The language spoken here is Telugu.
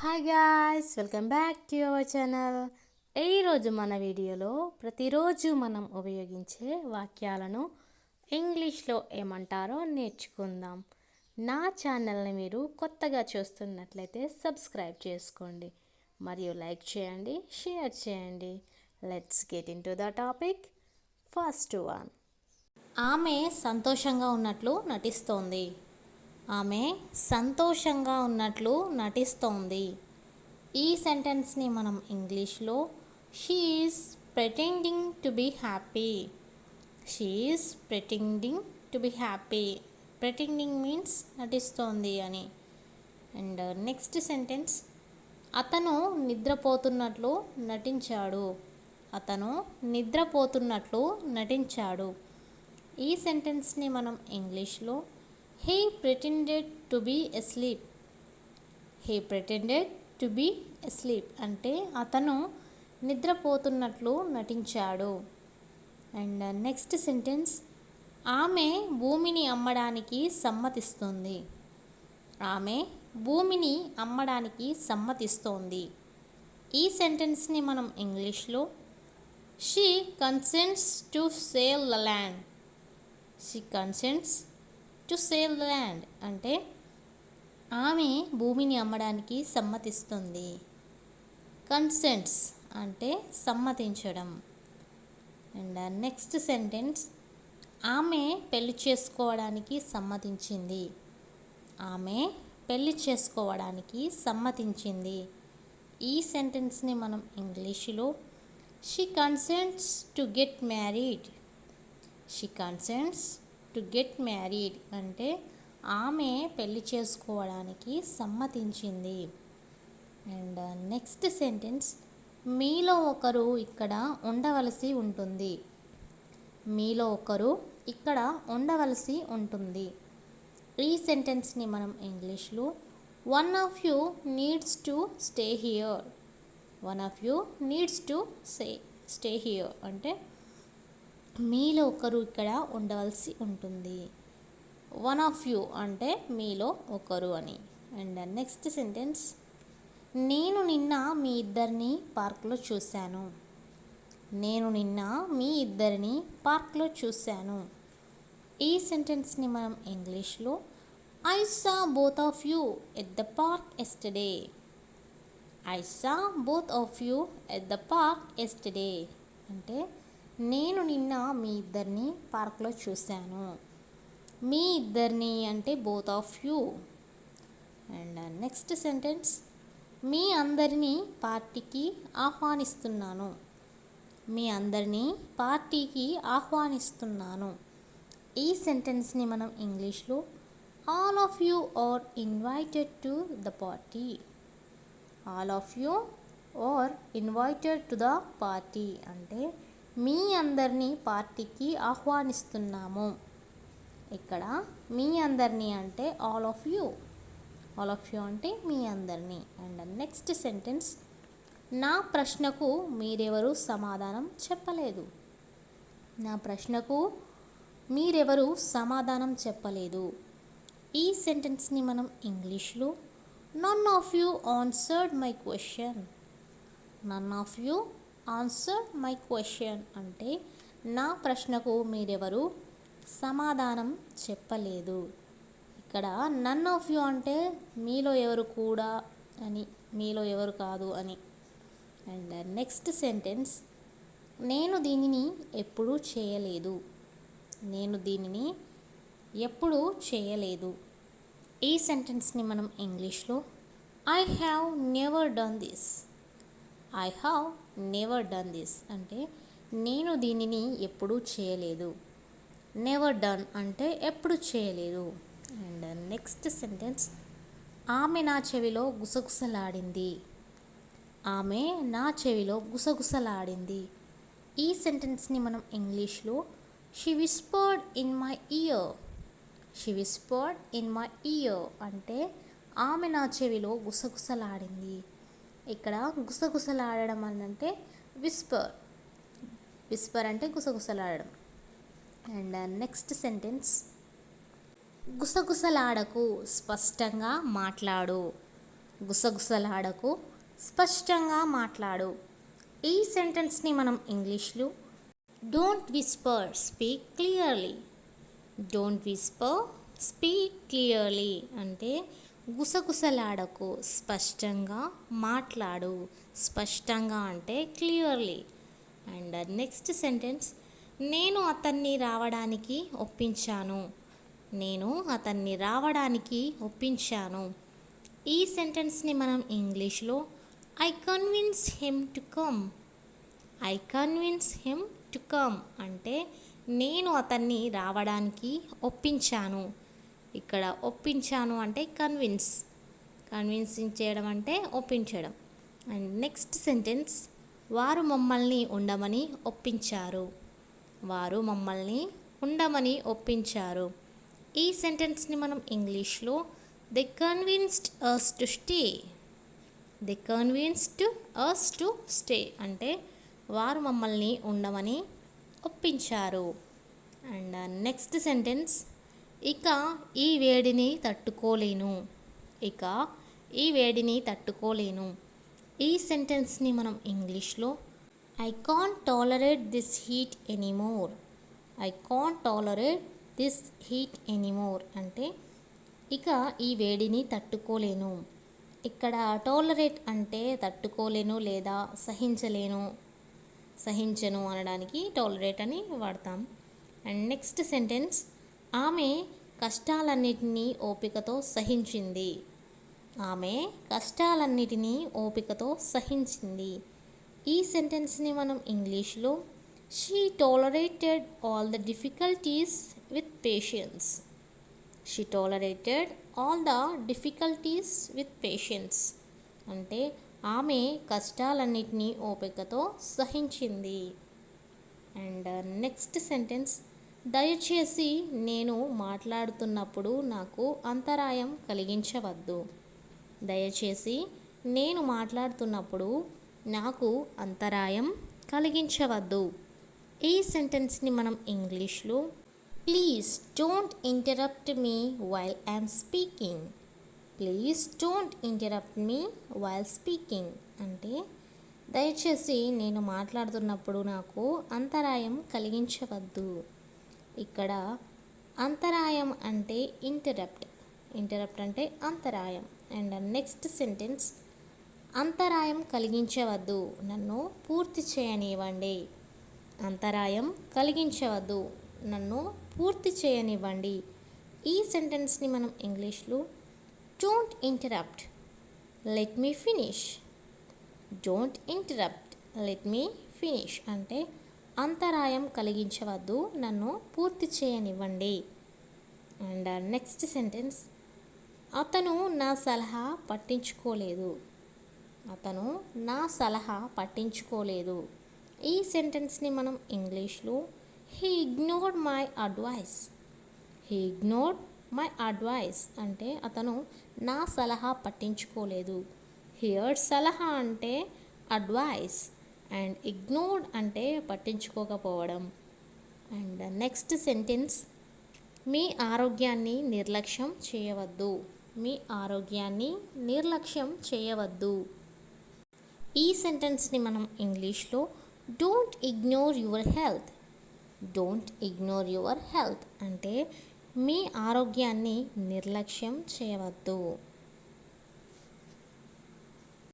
Hi guys, welcome back to our channel. ఈరోజు మన వీడియోలో ప్రతిరోజు మనం ఉపయోగించే వాక్యాలను ఇంగ్లీష్లో ఏమంటారో నేర్చుకుందాం. నా ఛానల్ని మీరు కొత్తగా చూస్తున్నట్లయితే సబ్స్క్రైబ్ చేసుకోండి మరియు లైక్ చేయండి, షేర్ చేయండి. Let's get in to the topic. First one, ఆమె సంతోషంగా ఉన్నట్లు నటిస్తోంది. ఆమె సంతోషంగా ఉన్నట్లు నటిస్తోంది. ఈ సెంటెన్స్ని మనం ఇంగ్లీష్లో she is pretending to be happy. She is pretending to be happy. Pretending means నటిస్తోంది అని. అండ్ నెక్స్ట్ సెంటెన్స్, అతను నిద్రపోతున్నట్లు నటించాడు. అతను నిద్రపోతున్నట్లు నటించాడు. ఈ సెంటెన్స్ని మనం ఇంగ్లీష్లో he pretended to be asleep. he pretended to be asleep అంటే అతను నిద్రపోతున్నట్లు నటించాడు. అండ్ నెక్స్ట్ సెంటెన్స్, ఆమె భూమిని అమ్మడానికి సమ్మతిస్తుంది. ఆమె భూమిని అమ్మడానికి సమ్మతిస్తోంది. ఈ సెంటెన్స్ని మనం ఇంగ్లీష్లో she consents to sale the land. She consents to sale the land అంటే ఆమె భూమిని అమ్మడానికి సమ్మతిస్తుంది. కన్సెంట్స్ అంటే సమ్మతించడం. అండ్ నెక్స్ట్ సెంటెన్స్, ఆమె పెళ్లి చేసుకోవడానికి సమ్మతించింది. ఆమె పెళ్లి చేసుకోవడానికి సమ్మతించింది. ఈ సెంటెన్స్ని మనం ఇంగ్లీష్లో she consents to get married. She consents to get married అంటే ఆమె పెళ్లి చేసుకోవడానికి సమ్మతించింది. అండ్ నెక్స్ట్ సెంటెన్స్, మీలో ఒకరు ఇక్కడ ఉండవలసి ఉంటుంది. మీలో ఒకరు ఇక్కడ ఉండవలసి ఉంటుంది. ఈ సెంటెన్స్ని మనం ఇంగ్లీష్లో one of you needs to stay here. One of you needs to stay here అంటే మీలో ఒకరు ఇక్కడ ఉండవలసి ఉంటుంది. వన్ ఆఫ్ యూ అంటే మీలో ఒకరు అని. అండ్ నెక్స్ట్ సెంటెన్స్, నేను నిన్న మీ ఇద్దరిని పార్క్లో చూశాను. నేను నిన్న మీ ఇద్దరిని పార్క్లో చూశాను. ఈ సెంటెన్స్ని మనం ఇంగ్లీష్లో I saw both of you at the park yesterday. I saw both of you at the park yesterday అంటే నేను నిన్న మీ ఇద్దరిని పార్క్లో చూశాను. మీ ఇద్దరిని అంటే both of you. And next sentence, మీ అందరినీ పార్టీకి ఆహ్వానిస్తున్నాను. మీ అందరినీ పార్టీకి ఆహ్వానిస్తున్నాను. ఈ సెంటెన్స్ని మనం ఇంగ్లీష్లో all of you are invited to the party. All of you are invited to the party అంటే మీ అందరినీ పార్టీకి ఆహ్వానిస్తున్నాము. ఇక్కడ మీ అందరినీ అంటే all of you. All of you అంటే మీ అందరినీ. అండ్ నెక్స్ట్ సెంటెన్స్, నా ప్రశ్నకు మీరెవరు సమాధానం చెప్పలేదు. నా ప్రశ్నకు మీరెవరు సమాధానం చెప్పలేదు. ఈ సెంటెన్స్ని మనం ఇంగ్లీష్లో none of you answered my question. None of you answer my question అంటే నా ప్రశ్నకు మీరెవరు సమాధానం చెప్పలేదు. ఇక్కడ నన్ ఆఫ్ యూ అంటే మీలో ఎవరు కూడా అని, మీలో ఎవరు కాదు అని. అండ్ నెక్స్ట్ సెంటెన్స్, నేను దీనిని ఎప్పుడూ చేయలేదు. నేను దీనిని ఎప్పుడూ చేయలేదు. ఈ సెంటెన్స్ని మనం ఇంగ్లీష్లో I have never done this. I have never done this అంటే నేను దీనిని ఎప్పుడూ చేయలేదు. నెవర్ డన్ అంటే ఎప్పుడు చేయలేదు. అండ్ నెక్స్ట్ సెంటెన్స్, ఆమె నా చెవిలో గుసగుసలాడింది. ఆమె నా చెవిలో గుసగుసలాడింది. ఈ సెంటెన్స్ని మనం ఇంగ్లీష్లో she whispered in my year. She whispered in my year అంటే ఆమె నా చెవిలో గుసగుసలాడింది. ఇక్కడ గుసగుసలాడడం అని అంటే విస్పర్. విస్పర్ అంటే గుసగుసలాడడం. అండ్ నెక్స్ట్ సెంటెన్స్, గుసగుసలాడకు, స్పష్టంగా మాట్లాడు. గుసగుసలాడకు, స్పష్టంగా మాట్లాడు. ఈ సెంటెన్స్ని మనం ఇంగ్లీష్లో don't Whisper, speak clearly. Don't Whisper, speak clearly అంటే గుసగుసలాడకు, స్పష్టంగా మాట్లాడు. స్పష్టంగా అంటే క్లియర్లీ. అండ్ నెక్స్ట్ సెంటెన్స్, నేను అతన్ని రావడానికి ఒప్పించాను. నేను అతన్ని రావడానికి ఒప్పించాను. ఈ సెంటెన్స్ని మనం ఇంగ్లీష్లో I convince him to come. I convince him to come అంటే నేను అతన్ని రావడానికి ఒప్పించాను. ఇక్కడ ఒప్పించాను అంటే కన్విన్సింగ్ చేయడం అంటే ఒప్పించడం. అండ్ నెక్స్ట్ సెంటెన్స్, వారు మమ్మల్ని ఉండమని ఒప్పించారు. వారు మమ్మల్ని ఉండమని ఒప్పించారు. ఈ సెంటెన్స్ని మనం ఇంగ్లీష్లో they convinced us to stay. They convinced us to stay అంటే వారు మమ్మల్ని ఉండమని ఒప్పించారు. అండ్ నెక్స్ట్ సెంటెన్స్, ఇక ఈ వేడిని తట్టుకోలేను. ఇక ఈ వేడిని తట్టుకోలేను. ఈ సెంటెన్స్ని మనం ఇంగ్లీష్లో I can't tolerate this heat anymore. I can't tolerate this heat anymore అంటే ఇక ఈ వేడిని తట్టుకోలేను. ఇక్కడ టాలరేట్ అంటే తట్టుకోలేను లేదా సహించను అనడానికి టాలరేట్ అని వాడతాం. అండ్ నెక్స్ట్ సెంటెన్స్, ఆమె కష్టాలన్నిటినీ ఓపికతో సహించింది. ఆమె కష్టాలన్నిటినీ ఓపికతో సహించింది. ఈ సెంటెన్స్ని మనం ఇంగ్లీష్లో she tolerated all the difficulties with patience. She tolerated all the difficulties with patience అంటే ఆమె కష్టాలన్నిటినీ ఓపికతో సహించింది. అండ్ నెక్స్ట్ సెంటెన్స్, దయచేసి నేను మాట్లాడుతున్నప్పుడు నాకు అంతరాయం కలిగించవద్దు. దయచేసి నేను మాట్లాడుతున్నప్పుడు నాకు అంతరాయం కలిగించవద్దు. ఈ సెంటెన్స్ని మనం ఇంగ్లీష్లో please don't interrupt me while I'm speaking. Please don't interrupt me while speaking అంటే దయచేసి నేను మాట్లాడుతున్నప్పుడు నాకు అంతరాయం కలిగించవద్దు. ఇక్కడ అంతరాయం అంటే ఇంటరప్ట్ అంటే అంతరాయం. అండ్ నెక్స్ట్ సెంటెన్స్, అంతరాయం కలిగించవద్దు, నన్ను పూర్తి చేయనివ్వండి. అంతరాయం కలిగించవద్దు, నన్ను పూర్తి చేయనివ్వండి. ఈ సెంటెన్స్ని మనం ఇంగ్లీష్లో don't interrupt, let me finish. Don't interrupt, let me finish అంటే అంతరాయం కలిగించవద్దు, నన్ను పూర్తి చేయనివ్వండి. అండ్ నెక్స్ట్ సెంటెన్స్, అతను నా సలహా పట్టించుకోలేదు. అతను నా సలహా పట్టించుకోలేదు. ఈ సెంటెన్స్ని మనం ఇంగ్లీష్లో he ignored my advice. He ignored my advice అంటే అతను నా సలహా పట్టించుకోలేదు. హియర్ సలహా అంటే అడ్వైస్ అండ్ ఇగ్నోర్డ్ అంటే పట్టించుకోకపోవడం. అండ్ నెక్స్ట్ సెంటెన్స్, మీ ఆరోగ్యాన్ని నిర్లక్ష్యం చేయవద్దు. మీ ఆరోగ్యాన్ని నిర్లక్ష్యం చేయవద్దు. ఈ సెంటెన్స్ని మనం ఇంగ్లీష్లో don't ignore your health. Don't ignore your health అంటే మీ ఆరోగ్యాన్ని నిర్లక్ష్యం చేయవద్దు.